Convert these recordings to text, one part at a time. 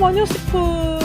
마녀 스프.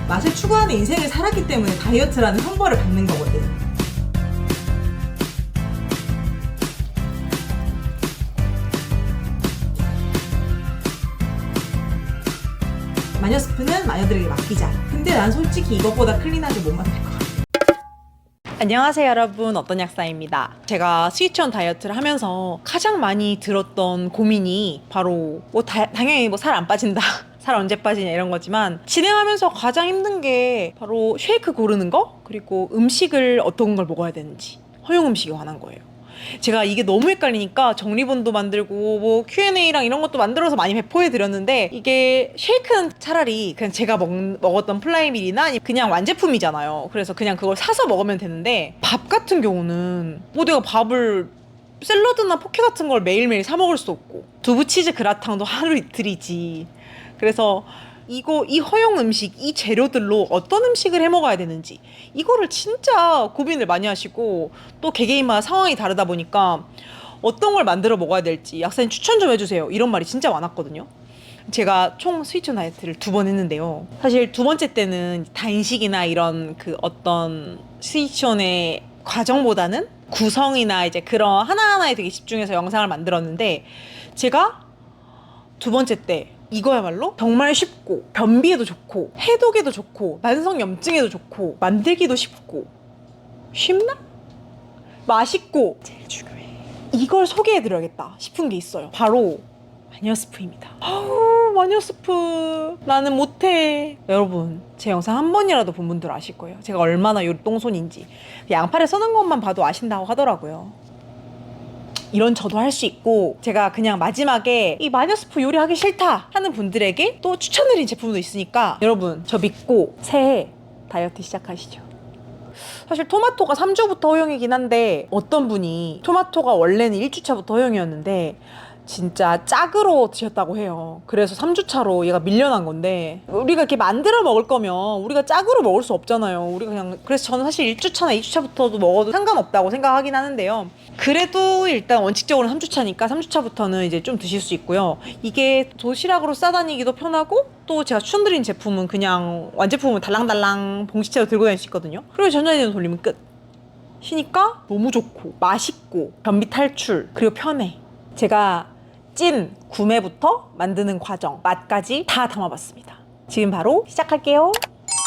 맛을 추구하는 인생을 살았기 때문에 다이어트라는 형벌을 받는 거거든. 마녀 스프는 마녀들에게 맡기자. 근데 난 솔직히 이것보다 클린하게 못 만들 것 같아. 안녕하세요 여러분, 어떤 약사입니다. 제가 스위치온 다이어트를 하면서 가장 많이 들었던 고민이 바로 당연히 살 안 빠진다 살 언제 빠지냐 이런 거지만, 진행하면서 가장 힘든 게 바로 쉐이크 고르는 거, 그리고 음식을 어떤 걸 먹어야 되는지, 허용 음식에 관한 거예요. 제가 이게 너무 헷갈리니까 정리본도 만들고 뭐 Q&A랑 이런 것도 만들어서 많이 배포해 드렸는데, 이게 쉐이크는 차라리 그냥 제가 먹었던 플라이밀이나 아니면 그냥 완제품이잖아요. 그래서 그냥 그걸 사서 먹으면 되는데, 밥 같은 경우는 뭐 내가 밥을 샐러드나 포케 같은 걸 매일매일 사 먹을 수 없고, 두부 치즈 그라탕도 하루 이틀이지. 그래서 이 허용 음식, 이 재료들로 어떤 음식을 해 먹어야 되는지, 이거를 진짜 고민을 많이 하시고, 또 개개인마다 상황이 다르다 보니까 어떤 걸 만들어 먹어야 될지 약사님 추천 좀 해주세요, 이런 말이 진짜 많았거든요. 제가 총 스위치온 다이어트를 2번 했는데요. 사실 2번째 때는 단식이나 이런 그 어떤 스위치온의 과정보다는 구성이나 이제 그런 하나하나에 되게 집중해서 영상을 만들었는데, 제가 2번째 때 이거야말로 정말 쉽고, 변비에도 좋고, 해독에도 좋고, 만성염증에도 좋고, 만들기도 쉽고, 쉽나? 맛있고, 제일 중요해, 이걸 소개해드려야겠다 싶은 게 있어요. 바로 마녀 스프입니다. 아우, 마녀 스프 나는 못해. 여러분, 제 영상 한 번이라도 본 분들 아실 거예요, 제가 얼마나 요리 똥손인지. 양파를 써는 것만 봐도 아신다고 하더라고요. 이런 저도 할 수 있고, 제가 그냥 마지막에 이 마녀 스프 요리하기 싫다 하는 분들에게 또 추천드린 제품도 있으니까, 여러분 저 믿고 새해 다이어트 시작하시죠. 사실 토마토가 3주부터 허용이긴 한데, 어떤 분이 토마토가 원래는 1주차부터 허용이었는데 진짜 짝으로 드셨다고 해요. 그래서 3주차로 얘가 밀려난 건데, 우리가 이렇게 만들어 먹을 거면 우리가 짝으로 먹을 수 없잖아요. 우리가 그냥, 그래서 저는 사실 1주차나 2주차부터도 먹어도 상관없다고 생각하긴 하는데요. 그래도 일단 원칙적으로 3주차니까 3주차부터는 이제 좀 드실 수 있고요. 이게 도시락으로 싸다니기도 편하고, 또 제가 추천드린 제품은 그냥 완제품은 달랑달랑 봉지채로 들고 다닐 수 있거든요. 그리고 전자레인지 돌리면 끝. 쉬니까 너무 좋고, 맛있고, 변비 탈출, 그리고 편해. 제가 찐 구매부터 만드는 과정, 맛까지 다 담아봤습니다. 지금 바로 시작할게요.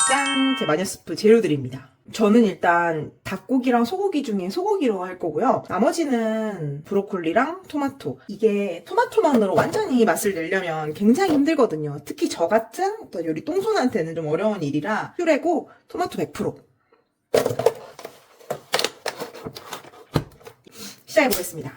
짠! 제 마녀 스프 재료들입니다. 저는 일단 닭고기랑 소고기 중에 소고기로 할 거고요. 나머지는 브로콜리랑 토마토. 이게 토마토만으로 완전히 맛을 내려면 굉장히 힘들거든요. 특히 저 같은 어떤 요리 똥손한테는 좀 어려운 일이라 퓨레고 토마토 100%. 시작해보겠습니다.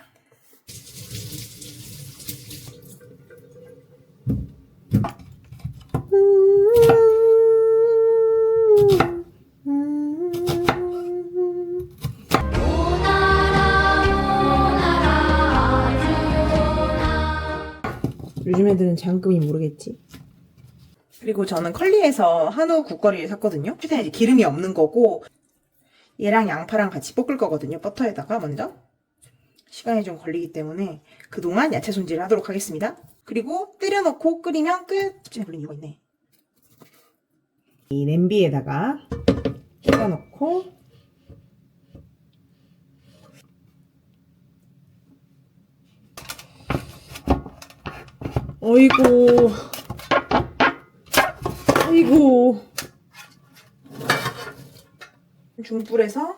요즘 애들은 장금이 모르겠지. 그리고 저는 컬리에서 한우 국거리를 샀거든요. 최대한 이제 기름이 없는 거고, 얘랑 양파랑 같이 볶을 거거든요. 버터에다가 먼저. 시간이 좀 걸리기 때문에 그동안 야채 손질을 하도록 하겠습니다. 그리고 때려넣고 끓이면 끝. 집중해 불린 이유가 있네. 이 냄비에다가 끓여넣고, 어이구, 어이구. 중불에서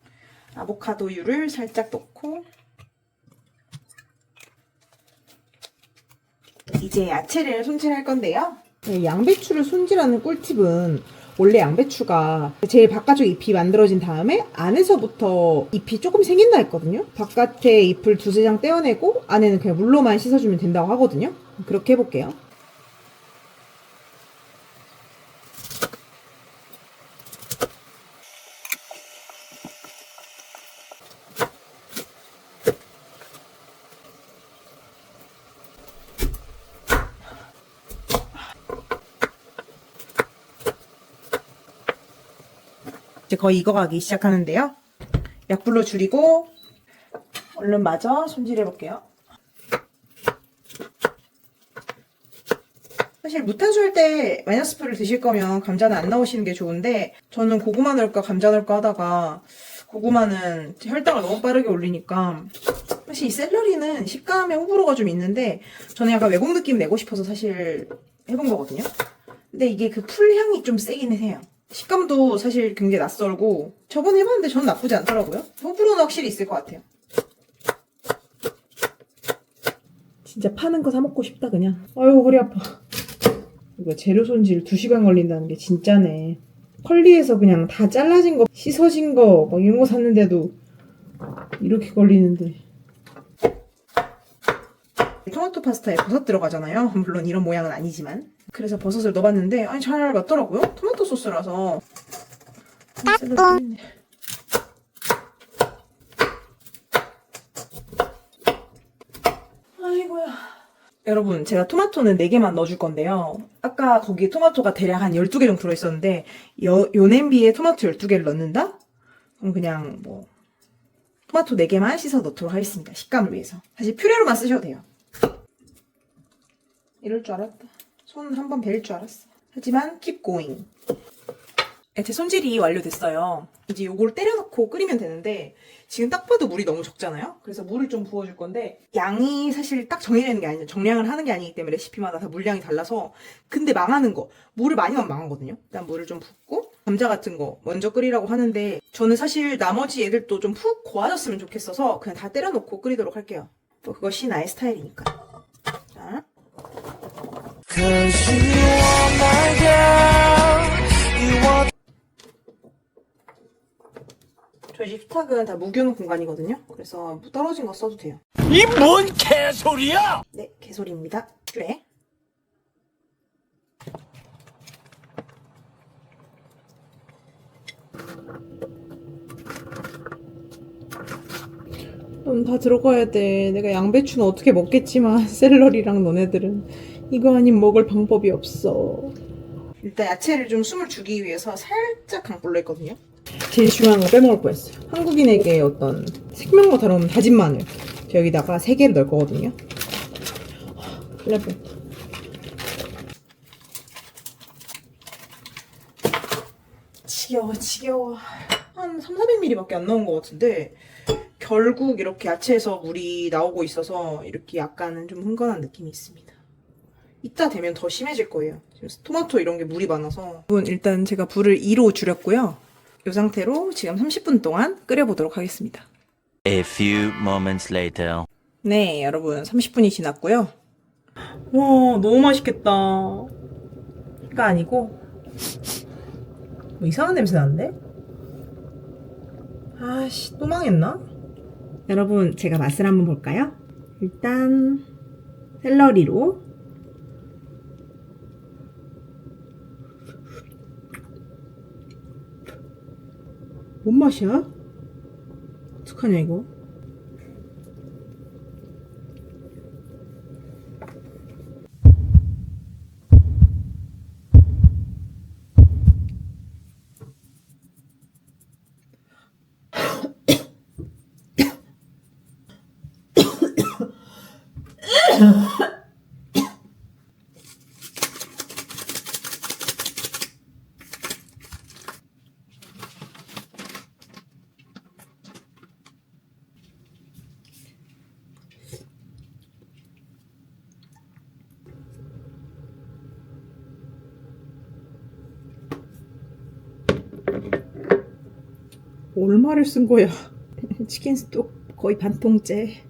아보카도유를 살짝 넣고, 이제 야채를 손질할 건데요. 양배추를 손질하는 꿀팁은, 원래 양배추가 제일 바깥쪽 잎이 만들어진 다음에 안에서부터 잎이 조금 생긴다 했거든요. 바깥에 잎을 두세 장 떼어내고 안에는 그냥 물로만 씻어주면 된다고 하거든요. 그렇게 해볼게요. 이제 거의 익어가기 시작하는데요. 약불로 줄이고 얼른 마저 손질해볼게요. 사실 무탄수 할 때 마이너스프를 드실 거면 감자는 안 넣으시는 게 좋은데 저는 고구마 넣을까 감자 넣을까 하다가 고구마는 혈당을 너무 빠르게 올리니까 사실 이 샐러리는 식감에 호불호가 좀 있는데 저는 약간 외국 느낌 내고 싶어서 사실 해본 거거든요. 근데 이게 그 풀향이 좀 세기는 해요. 식감도 사실 굉장히 낯설고 저번에 해봤는데 저는 나쁘지 않더라고요. 호불호는 확실히 있을 것 같아요. 진짜 파는 거 사 먹고 싶다 그냥. 아유 허리 아파. 이거 재료 손질 2시간 걸린다는 게 진짜네. 컬리에서 그냥 다 잘라진 거, 씻어진 거, 막 이런 거 샀는데도 이렇게 걸리는데. 토마토 파스타에 버섯 들어가잖아요. 물론 이런 모양은 아니지만. 그래서 버섯을 넣어봤는데 아니 잘 맞더라고요. 토마토 소스라서. 아이고야. 여러분 제가 토마토는 4개만 넣어줄 건데요. 아까 거기 토마토가 대략 한 12개 정도 들어있었는데 요 냄비에 토마토 12개를 넣는다? 그럼 그냥 뭐 토마토 4개만 씻어 넣도록 하겠습니다. 식감을 위해서. 사실 퓨레로만 쓰셔도 돼요. 이럴 줄 알았다. 손 한번 베일 줄 알았어. 하지만 keep going. 제 손질이 완료됐어요. 이제 요걸 때려놓고 끓이면 되는데 지금 딱 봐도 물이 너무 적잖아요. 그래서 물을 좀 부어줄 건데 양이 사실 딱 정해지는 게 아니죠. 정량을 하는 게 아니기 때문에 레시피마다 다 물량이 달라서. 근데 망하는 거 물을 많이 넣으면 망하거든요. 일단 물을 좀 붓고 감자 같은 거 먼저 끓이라고 하는데 저는 사실 나머지 애들도 좀 푹 고아졌으면 좋겠어서 그냥 다 때려놓고 끓이도록 할게요. 또 그것이 나의 스타일이니까. 자. 저희 집 식탁은 다 무균 공간이거든요. 그래서 떨어진 거 써도 돼요. 이 뭔 개소리야! 네, 개소리입니다. 그래. 넌 다 들어가야 돼. 내가 양배추는 어떻게 먹겠지만 샐러리랑 너네들은 이거 아닌 먹을 방법이 없어. 일단 야채를 좀 숨을 주기 위해서 살짝 강불로 했거든요. 제일 중요한 거 빼먹을 뻔했어요. 한국인에게 어떤 생명과 다름없는 다진 마늘. 저 여기다가 3개를 넣을 거거든요. 큰일 날 뻔했다. 지겨워. 한 300~400ml밖에 안 나온 것 같은데 결국 이렇게 야채에서 물이 나오고 있어서 이렇게 약간은 좀 흥건한 느낌이 있습니다. 이따 되면 더 심해질 거예요. 지금 토마토 이런 게 물이 많아서. 일단 제가 불을 2로 줄였고요. 이 상태로 지금 30분 동안 끓여보도록 하겠습니다. A few moments later. 네, 여러분 30분이 지났고요. 와, 너무 맛있겠다. 가 아니고 뭐 이상한 냄새 나는데? 아씨, 또 망했나? 여러분, 제가 맛을 한번 볼까요? 일단 샐러리로 뭔 맛이야? 어떡하냐 이거? 얼마를 쓴 거야? 치킨 스톡 거의 반 통째.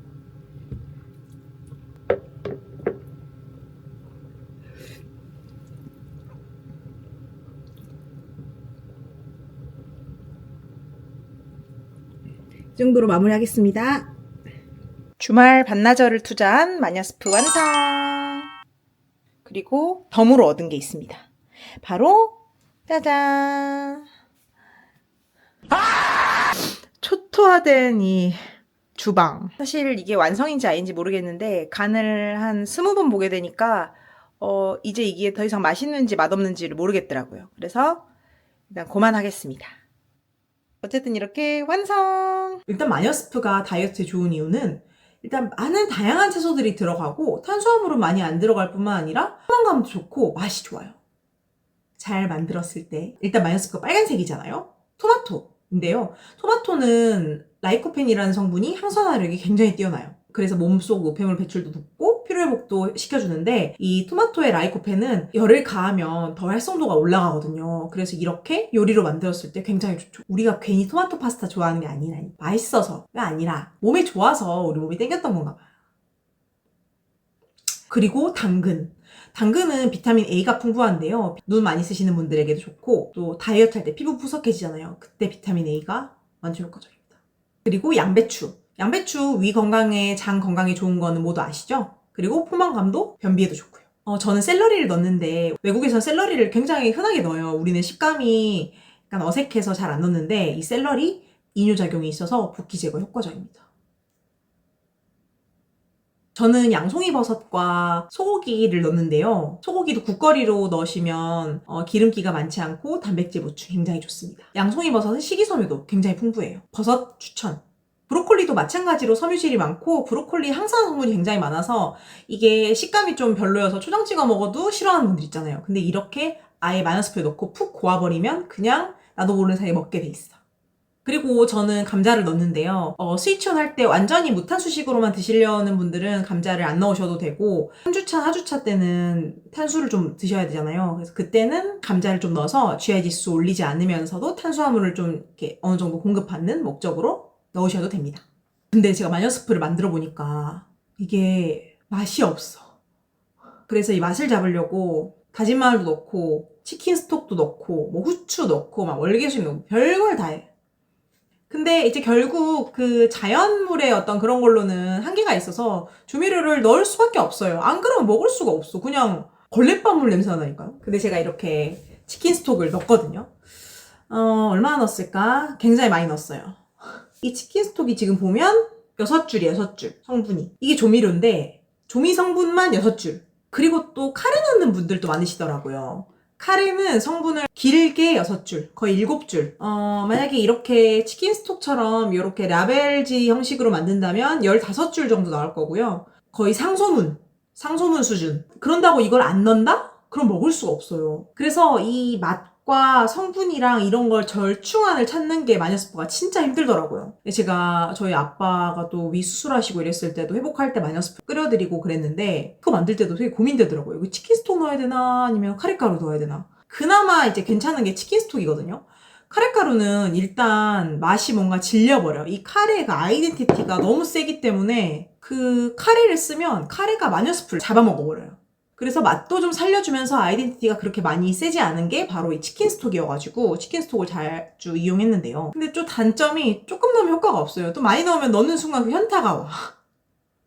이 정도로 마무리하겠습니다. 주말 반나절을 투자한 마녀스프 완성! 그리고 덤으로 얻은 게 있습니다. 바로 짜잔! 초토화된 이 주방. 사실 이게 완성인지 아닌지 모르겠는데 간을 한 20번 보게 되니까 이제 이게 더 이상 맛있는지 맛없는지를 모르겠더라고요. 그래서 일단 그만하겠습니다. 어쨌든 이렇게 완성! 일단 마녀스프가 다이어트에 좋은 이유는 일단 많은 다양한 채소들이 들어가고 탄수화물은 많이 안 들어갈 뿐만 아니라 포만감도 좋고 맛이 좋아요. 잘 만들었을 때 일단 마녀스프가 빨간색이잖아요. 토마토인데요. 토마토는 라이코펜이라는 성분이 항산화력이 굉장히 뛰어나요. 그래서 몸속 노폐물 배출도 돕고 피로회복도 시켜주는데 이 토마토의 라이코펜은 열을 가하면 더 활성도가 올라가거든요. 그래서 이렇게 요리로 만들었을 때 굉장히 좋죠. 우리가 괜히 토마토 파스타 좋아하는 게 아니라 맛있어서가 아니라 몸에 좋아서 우리 몸이 땡겼던 건가 봐요. 그리고 당근. 당근은 비타민 A가 풍부한데요. 눈 많이 쓰시는 분들에게도 좋고 또 다이어트 할 때 피부 푸석해지잖아요. 그때 비타민 A가 완전 효과적입니다. 그리고 양배추. 양배추 위 건강에 장 건강에 좋은 거는 모두 아시죠? 그리고 포만감도 변비에도 좋고요. 저는 샐러리를 넣는데 외국에서는 샐러리를 굉장히 흔하게 넣어요. 우리는 식감이 약간 어색해서 잘 안 넣는데 이 샐러리 이뇨작용이 있어서 붓기 제거 효과적입니다. 저는 양송이버섯과 소고기를 넣는데요. 소고기도 국거리로 넣으시면 기름기가 많지 않고 단백질 보충 굉장히 좋습니다. 양송이버섯은 식이섬유도 굉장히 풍부해요. 버섯 추천. 브로콜리도 마찬가지로 섬유질이 많고 브로콜리 항산 성분이 굉장히 많아서 이게 식감이 좀 별로여서 초장 찍어 먹어도 싫어하는 분들 있잖아요. 근데 이렇게 아예 마요스프에 넣고 푹 고아버리면 그냥 나도 모르는 사이에 먹게 돼 있어. 그리고 저는 감자를 넣는데요. 스위치온 할 때 완전히 무탄수식으로만 드시려는 분들은 감자를 안 넣으셔도 되고 3주차, 4주차 때는 탄수를 좀 드셔야 되잖아요. 그래서 그때는 감자를 좀 넣어서 GI 지수 올리지 않으면서도 탄수화물을 좀 이렇게 어느 정도 공급하는 목적으로 넣으셔도 됩니다. 근데 제가 마녀스프를 만들어 보니까 이게 맛이 없어. 그래서 이 맛을 잡으려고 다진 마늘도 넣고 치킨 스톡도 넣고 뭐 후추 넣고 막 월계수잎 넣고 별걸 다 해. 근데 이제 결국 그 자연물의 어떤 그런 걸로는 한계가 있어서 조미료를 넣을 수밖에 없어요. 안 그러면 먹을 수가 없어. 그냥 걸레밥물 냄새가 나니까요. 근데 제가 이렇게 치킨 스톡을 넣었거든요. 얼마나 넣었을까? 굉장히 많이 넣었어요. 이 치킨 스톡이 지금 보면 6줄이에요, 6줄. 성분이. 이게 조미료인데 조미 성분만 6줄. 그리고 또 카레 넣는 분들도 많으시더라고요. 카레는 성분을 길게 6줄, 거의 7줄. 만약에 이렇게 치킨 스톡처럼 이렇게 라벨지 형식으로 만든다면 15줄 정도 나올 거고요. 거의 상소문 수준. 그런다고 이걸 안 넣는다? 그럼 먹을 수가 없어요. 그래서 이 맛과 성분이랑 이런 걸 절충안을 찾는 게 마녀스프가 진짜 힘들더라고요. 제가 저희 아빠가 또 위 수술하시고 이랬을 때도 회복할 때 마녀스프 끓여드리고 그랬는데 그거 만들 때도 되게 고민되더라고요. 이거 치킨 스톡 넣어야 되나 아니면 카레가루 넣어야 되나. 그나마 이제 괜찮은 게 치킨 스톡이거든요. 카레가루는 일단 맛이 뭔가 질려버려. 이 카레가 아이덴티티가 너무 세기 때문에 그 카레를 쓰면 카레가 마녀스프를 잡아먹어버려요. 그래서 맛도 좀 살려주면서 아이덴티티가 그렇게 많이 세지 않은 게 바로 이 치킨 스톡이어가지고 치킨 스톡을 자주 이용했는데요. 근데 좀 단점이 조금 넣으면 효과가 없어요. 또 많이 넣으면 넣는 순간 그 현타가 와.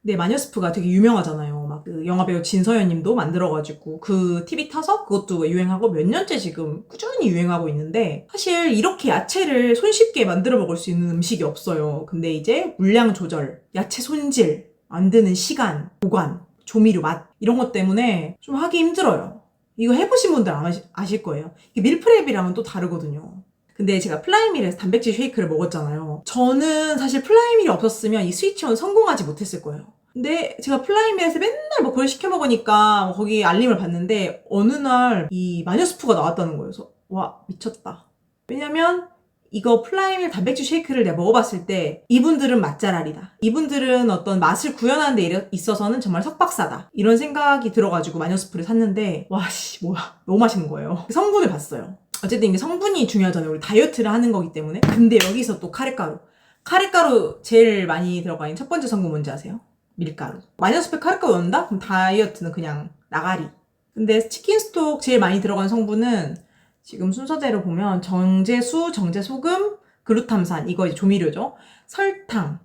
근데 마녀스프가 되게 유명하잖아요. 막 그 영화배우 진서연 님도 만들어가지고 그 TV 타서 그것도 유행하고 몇 년째 지금 꾸준히 유행하고 있는데 사실 이렇게 야채를 손쉽게 만들어 먹을 수 있는 음식이 없어요. 근데 이제 물량 조절, 야채 손질, 만드는 시간, 보관, 조미료, 맛 이런 것 때문에 좀 하기 힘들어요. 이거 해보신 분들 아실 거예요. 이게 밀프렙이랑은 또 다르거든요. 근데 제가 플라이밀에서 단백질 쉐이크를 먹었잖아요. 저는 사실 플라이밀이 없었으면 이 스위치온 성공하지 못했을 거예요. 근데 제가 플라이밀에서 맨날 뭐 그걸 시켜 먹으니까 거기 알림을 봤는데 어느 날 이 마녀스프가 나왔다는 거예요. 그래서 와 미쳤다. 왜냐면 이거 플라이밀 단백질 쉐이크를 내가 먹어봤을 때 이분들은 맛잘알이다. 이분들은 어떤 맛을 구현하는 데 있어서는 정말 석박사다. 이런 생각이 들어가지고 마녀스프를 샀는데 와씨 뭐야 너무 맛있는 거예요. 성분을 봤어요. 어쨌든 이게 성분이 중요하잖아요. 우리 다이어트를 하는 거기 때문에. 근데 여기서 또 카레가루. 카레가루 제일 많이 들어가 있는 첫 번째 성분 뭔지 아세요? 밀가루. 마녀스프에 카레가루 넣는다? 그럼 다이어트는 그냥 나가리. 근데 치킨 스톡 제일 많이 들어간 성분은 지금 순서대로 보면 정제수, 정제소금, 글루탐산 이거 이제 조미료죠. 설탕.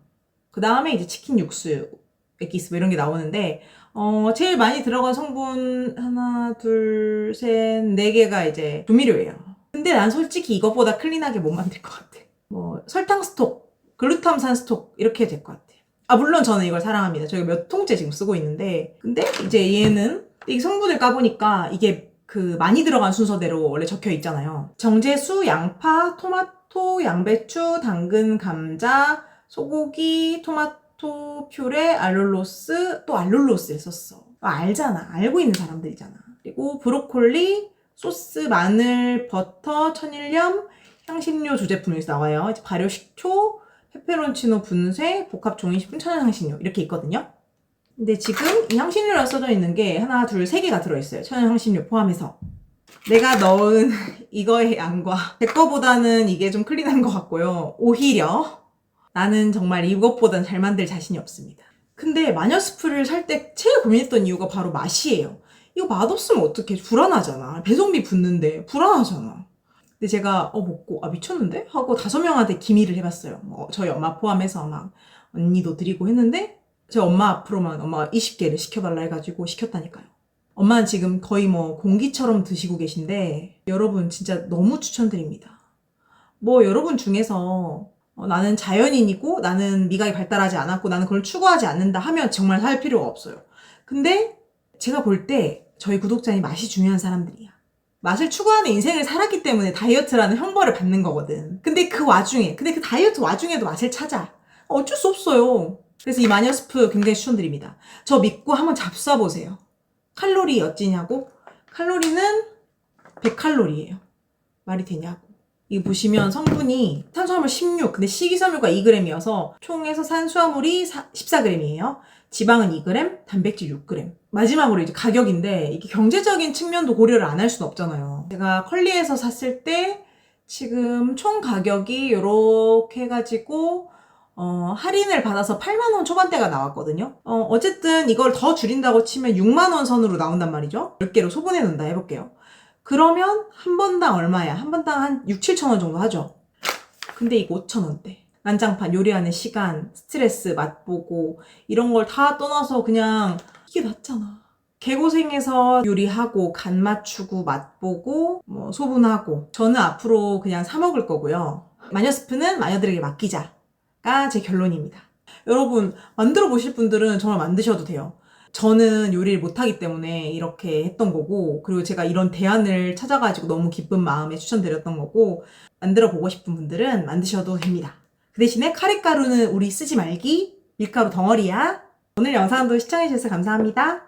그 다음에 이제 치킨 육수, 에기스 뭐 이런 게 나오는데 제일 많이 들어간 성분 하나, 둘, 셋, 네 개가 이제 조미료예요. 근데 난 솔직히 이것보다 클린하게 못 만들 것 같아. 뭐 설탕 스톡, 글루탐산 스톡 이렇게 될 것 같아. 물론 저는 이걸 사랑합니다. 저희가 몇 통째 지금 쓰고 있는데 근데 이제 얘는 이 성분을 까보니까 이게 그 많이 들어간 순서대로 원래 적혀 있잖아요. 정제수, 양파, 토마토, 토마토, 양배추, 당근, 감자, 소고기, 토마토 퓨레, 알룰로스, 또 알룰로스를 썼어. 알잖아. 알고 있는 사람들이잖아. 그리고 브로콜리, 소스, 마늘, 버터, 천일염, 향신료 조제품 여기서 나와요. 이제 발효 식초, 페페론치노 분쇄, 복합 종이식품, 천연 향신료 이렇게 있거든요. 근데 지금 이 향신료라 써져 있는 게 하나, 둘, 세 개가 들어있어요. 천연 향신료 포함해서. 내가 넣은 이거의 양과 제 거보다는 이게 좀 클린한 것 같고요. 오히려 나는 정말 이것보단 잘 만들 자신이 없습니다. 근데 마녀스프를 살 때 제일 고민했던 이유가 바로 맛이에요. 이거 맛없으면 어떡해. 불안하잖아. 배송비 붙는데 불안하잖아. 근데 제가 먹고 미쳤는데? 하고 5명한테 기미를 해봤어요. 저희 엄마 포함해서 막 언니도 드리고 했는데 제 엄마 앞으로만 엄마가 20개를 시켜달라 해가지고 시켰다니까요. 엄마는 지금 거의 공기처럼 드시고 계신데 여러분 진짜 너무 추천드립니다. 여러분 중에서 나는 자연인이고 나는 미각이 발달하지 않았고 나는 그걸 추구하지 않는다 하면 정말 살 필요가 없어요. 근데 제가 볼 때 저희 구독자님 맛이 중요한 사람들이야. 맛을 추구하는 인생을 살았기 때문에 다이어트라는 형벌을 받는 거거든. 근데 그 다이어트 와중에도 맛을 찾아. 어쩔 수 없어요. 그래서 이 마녀스프 굉장히 추천드립니다. 저 믿고 한번 잡숴보세요. 칼로리 어찌냐고? 칼로리는 100칼로리예요. 말이 되냐고. 이거 보시면 성분이 탄수화물 16, 근데 식이섬유가 2g이어서 총에서 산수화물이 14g이에요. 지방은 2g, 단백질 6g. 마지막으로 이제 가격인데 이게 경제적인 측면도 고려를 안 할 수는 없잖아요. 제가 컬리에서 샀을 때 지금 총 가격이 이렇게 해가지고 할인을 받아서 8만원 초반대가 나왔거든요. 어쨌든 이걸 더 줄인다고 치면 6만원 선으로 나온단 말이죠. 10개로 소분해 놓는다 해볼게요. 그러면 한 번당 얼마야? 한 번당 한 6, 7천원 정도 하죠. 근데 이거 5천원대. 난장판, 요리하는 시간, 스트레스, 맛보고 이런 걸 다 떠나서 그냥 이게 낫잖아. 개고생해서 요리하고 간 맞추고 맛보고 소분하고 저는 앞으로 그냥 사 먹을 거고요. 마녀스프는 마녀들에게 맡기자가 제 결론입니다. 여러분 만들어 보실 분들은 정말 만드셔도 돼요. 저는 요리를 못하기 때문에 이렇게 했던 거고 그리고 제가 이런 대안을 찾아가지고 너무 기쁜 마음에 추천드렸던 거고 만들어 보고 싶은 분들은 만드셔도 됩니다. 그 대신에 카레가루는 우리 쓰지 말기. 밀가루 덩어리야. 오늘 영상도 시청해주셔서 감사합니다.